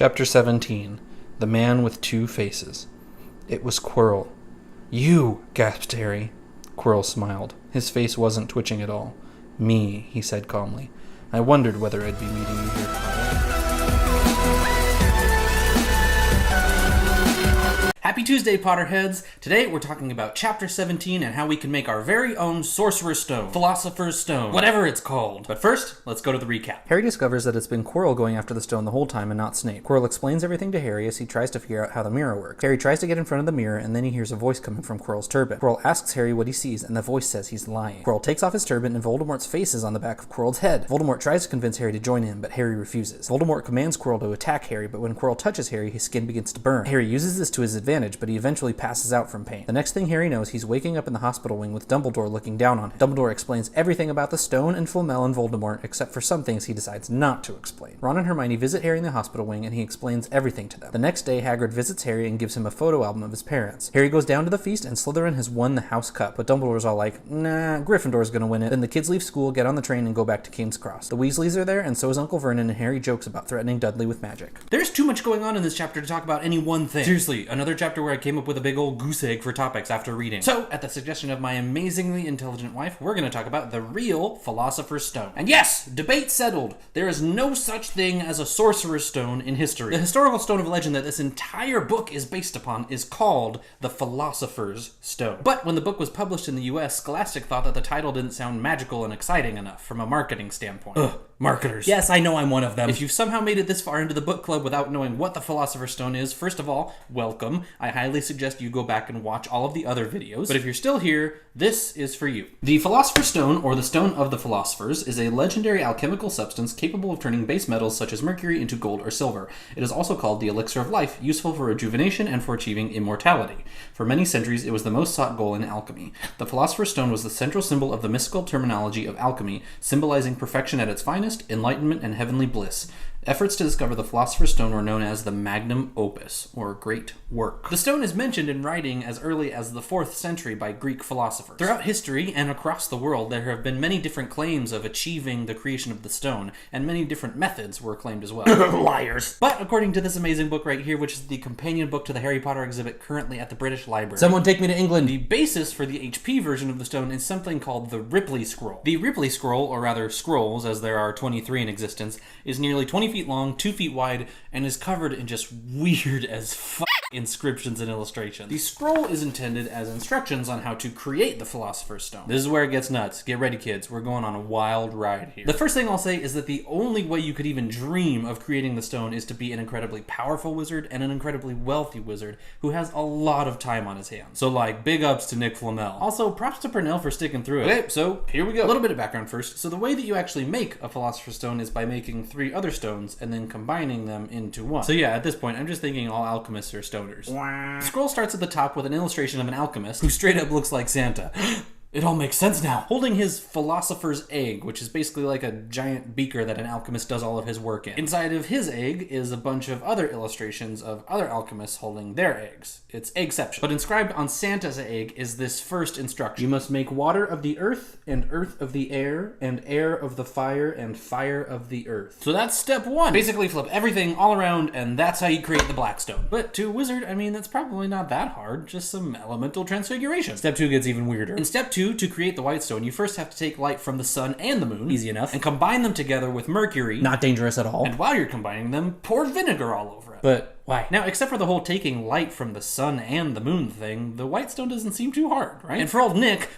Chapter 17. The Man with Two Faces. It was Quirrell. "You!" gasped Harry. Quirrell smiled. His face wasn't twitching at all. "Me," he said calmly. "I wondered whether I'd be meeting you here, Potter." Happy Tuesday, Potterheads! Today we're talking about Chapter 17 and how we can make our very own Sorcerer's Stone, Philosopher's Stone, whatever it's called. But first, let's go to the recap. Harry discovers that it's been Quirrell going after the stone the whole time and not Snape. Quirrell explains everything to Harry as he tries to figure out how the mirror works. Harry tries to get in front of the mirror and then he hears a voice coming from Quirrell's turban. Quirrell asks Harry what he sees and the voice says he's lying. Quirrell takes off his turban and Voldemort's face is on the back of Quirrell's head. Voldemort tries to convince Harry to join him, but Harry refuses. Voldemort commands Quirrell to attack Harry, but when Quirrell touches Harry, his skin begins to burn. Harry uses this to his advantage, but he eventually passes out from pain. The next thing Harry knows, he's waking up in the hospital wing with Dumbledore looking down on him. Dumbledore explains everything about the stone and Flamel and Voldemort, except for some things he decides not to explain. Ron and Hermione visit Harry in the hospital wing, and he explains everything to them. The next day, Hagrid visits Harry and gives him a photo album of his parents. Harry goes down to the feast, and Slytherin has won the House Cup, but Dumbledore's all like, "Nah, Gryffindor's gonna win it." Then the kids leave school, get on the train, and go back to King's Cross. The Weasleys are there, and so is Uncle Vernon, and Harry jokes about threatening Dudley with magic. There's too much going on in this chapter to talk about any one thing. Seriously, another chapter where I came up with a big old goose egg for topics after reading. So, at the suggestion of my amazingly intelligent wife, we're going to talk about the real Philosopher's Stone. And yes, debate settled. There is no such thing as a Sorcerer's Stone in history. The historical stone of legend that this entire book is based upon is called the Philosopher's Stone. But when the book was published in the US, Scholastic thought that the title didn't sound magical and exciting enough from a marketing standpoint. Ugh, marketers. Yes, I know I'm one of them. If you've somehow made it this far into the book club without knowing what the Philosopher's Stone is, first of all, welcome. I highly suggest you go back and watch all of the other videos. But if you're still here, this is for you. The Philosopher's Stone, or the Stone of the Philosophers, is a legendary alchemical substance capable of turning base metals such as mercury into gold or silver. It is also called the Elixir of Life, useful for rejuvenation and for achieving immortality. For many centuries, it was the most sought goal in alchemy. The Philosopher's Stone was the central symbol of the mystical terminology of alchemy, symbolizing perfection at its finest, enlightenment, and heavenly bliss. Efforts to discover the Philosopher's Stone were known as the Magnum Opus, or Great Work. The stone is mentioned in writing as early as the 4th century by Greek philosophers. Throughout history and across the world, there have been many different claims of achieving the creation of the stone, and many different methods were claimed as well. Liars! But according to this amazing book right here, which is the companion book to the Harry Potter exhibit currently at the British Library. Someone take me to England! The basis for the HP version of the stone is something called the Ripley Scroll. The Ripley Scroll, or rather scrolls, as there are 23 in existence, is nearly 20 feet long, 2 feet wide, and is covered in just weird as fuck inscriptions and illustrations. The scroll is intended as instructions on how to create the Philosopher's Stone. This is where it gets nuts. Get ready, kids. We're going on a wild ride here. The first thing I'll say is that the only way you could even dream of creating the stone is to be an incredibly powerful wizard and an incredibly wealthy wizard who has a lot of time on his hands. So like, big ups to Nick Flamel. Also, props to Purnell for sticking through it. Okay, so here we go. A little bit of background first. So the way that you actually make a Philosopher's Stone is by making 3 other stones and then combining them into one. So yeah, at this point, I'm just thinking all alchemists are stoners. The scroll starts at the top with an illustration of an alchemist who straight up looks like Santa. It all makes sense now. Holding his philosopher's egg, which is basically like a giant beaker that an alchemist does all of his work in. Inside of his egg is a bunch of other illustrations of other alchemists holding their eggs. It's eggception. But inscribed on Santa's egg is this first instruction. You must make water of the earth, and earth of the air, and air of the fire, and fire of the earth. So that's step 1. Basically flip everything all around, and that's how you create the Blackstone. But to a wizard, I mean, that's probably not that hard. Just some elemental transfiguration. Step 2 gets even weirder. In step 2, to create the White Stone, you first have to take light from the sun and the moon, easy enough, and combine them together with mercury, not dangerous at all, and while you're combining them, pour vinegar all over it. But why? Now, except for the whole taking light from the sun and the moon thing, the White Stone doesn't seem too hard, right? And for old Nick,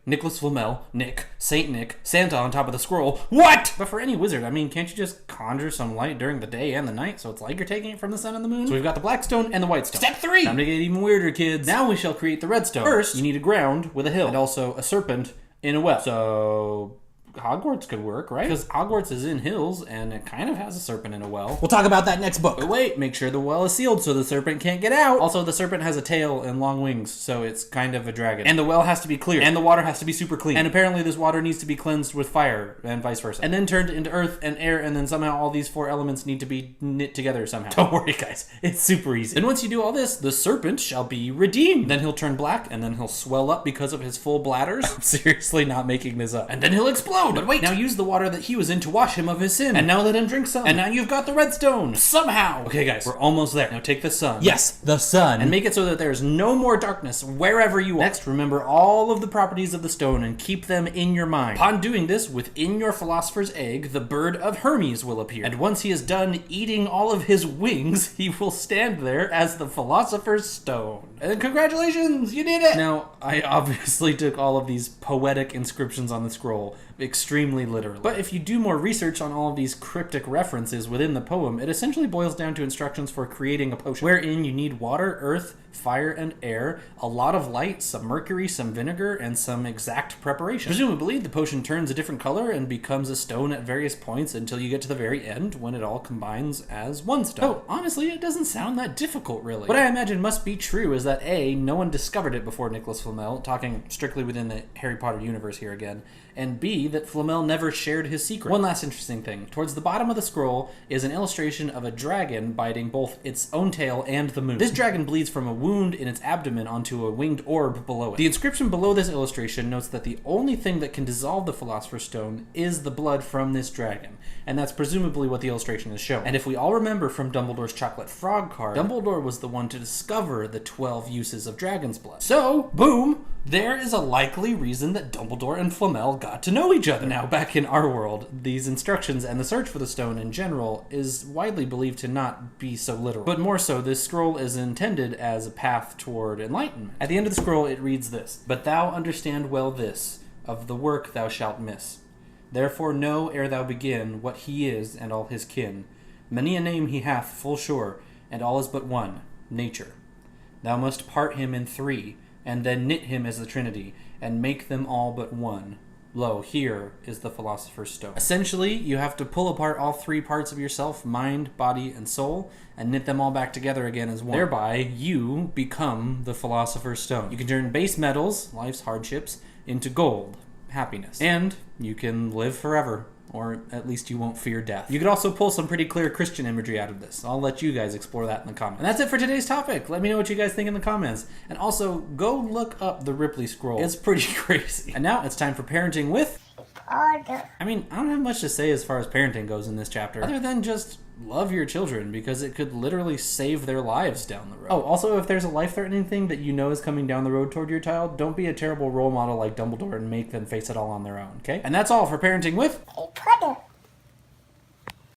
Nicholas Flamel, Nick, Saint Nick, Santa on top of the scroll. What? But for any wizard, I mean, can't you just conjure some light during the day and the night so it's like you're taking it from the sun and the moon? So we've got the Black Stone and the White Stone. Step 3! Time to get even weirder, kids. Now we shall create the Red Stone. First, you need a ground with a hill and also a serpent in a well. So Hogwarts could work, right? Because Hogwarts is in hills, and it kind of has a serpent in a well. We'll talk about that next book. But wait, make sure the well is sealed so the serpent can't get out. Also, the serpent has a tail and long wings, so it's kind of a dragon. And the well has to be clear. And the water has to be super clean. And apparently this water needs to be cleansed with fire, and vice versa. And then turned into earth and air, and then somehow all these 4 elements need to be knit together somehow. Don't worry, guys. It's super easy. And once you do all this, the serpent shall be redeemed. Then he'll turn black, and then he'll swell up because of his full bladders. I'm seriously not making this up. And then he'll explode. explode. But wait, now use the water that he was in to wash him of his sin. And now let him drink some. And now you've got the redstone. Somehow. Okay, guys, we're almost there. Now take the sun. Yes, the sun. And make it so that there's no more darkness wherever you are. Next, remember all of the properties of the stone and keep them in your mind. Upon doing this, within your philosopher's egg, the bird of Hermes will appear. And once he is done eating all of his wings, he will stand there as the philosopher's stone. And congratulations, you did it! Now, I obviously took all of these poetic inscriptions on the scroll extremely literally. But if you do more research on all of these cryptic references within the poem, it essentially boils down to instructions for creating a potion, wherein you need water, earth, fire, and air, a lot of light, some mercury, some vinegar, and some exact preparation. Presumably, the potion turns a different color and becomes a stone at various points until you get to the very end, when it all combines as one stone. Oh, honestly, it doesn't sound that difficult, really. What I imagine must be true is that A, no one discovered it before Nicholas Flamel, talking strictly within the Harry Potter universe here again, and B, that Flamel never shared his secret. One last interesting thing. Towards the bottom of the scroll is an illustration of a dragon biting both its own tail and the moon. This dragon bleeds from a wound in its abdomen onto a winged orb below it. The inscription below this illustration notes that the only thing that can dissolve the Philosopher's Stone is the blood from this dragon, and that's presumably what the illustration is showing. And if we all remember from Dumbledore's chocolate frog card, Dumbledore was the one to discover the 12 uses of dragon's blood. So, boom! There is a likely reason that Dumbledore and Flamel got to know each other. Now, back in our world, these instructions and the search for the stone in general is widely believed to not be so literal. But more so, this scroll is intended as a path toward enlightenment. At the end of the scroll, it reads this: "But thou understand well this, of the work thou shalt miss. Therefore know ere thou begin what he is and all his kin. Many a name he hath, full sure, and all is but one, nature. Thou must part him in three, and then knit him as the Trinity, and make them all but one. Lo, here is the Philosopher's Stone." Essentially, you have to pull apart all three parts of yourself, mind, body, and soul, and knit them all back together again as one. Thereby, you become the Philosopher's Stone. You can turn base metals, life's hardships, into gold, happiness. And you can live forever. Or at least you won't fear death. You could also pull some pretty clear Christian imagery out of this. I'll let you guys explore that in the comments. And that's it for today's topic. Let me know what you guys think in the comments. And also, go look up the Ripley Scroll. It's pretty crazy. And now it's time for parenting with... I mean, I don't have much to say as far as parenting goes in this chapter, other than just love your children, because it could literally save their lives down the road. Oh, also, if there's a life-threatening thing that you know is coming down the road toward your child, don't be a terrible role model like Dumbledore and make them face it all on their own, okay? And that's all for parenting with...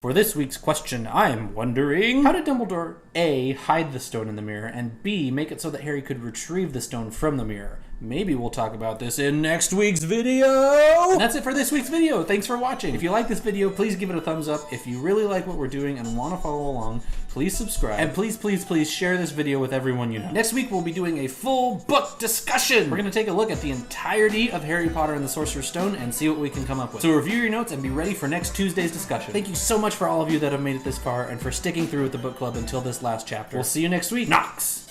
For this week's question, I'm wondering, how did Dumbledore A, hide the stone in the mirror, and B, make it so that Harry could retrieve the stone from the mirror? Maybe we'll talk about this in next week's video! And that's it for this week's video. Thanks for watching. If you like this video, please give it a thumbs up. If you really like what we're doing and want to follow along, please subscribe. And please, please, please share this video with everyone you know. Next week, we'll be doing a full book discussion. We're going to take a look at the entirety of Harry Potter and the Sorcerer's Stone and see what we can come up with. So review your notes and be ready for next Tuesday's discussion. Thank you so much for all of you that have made it this far and for sticking through with the book club until this last chapter. We'll see you next week. Knox!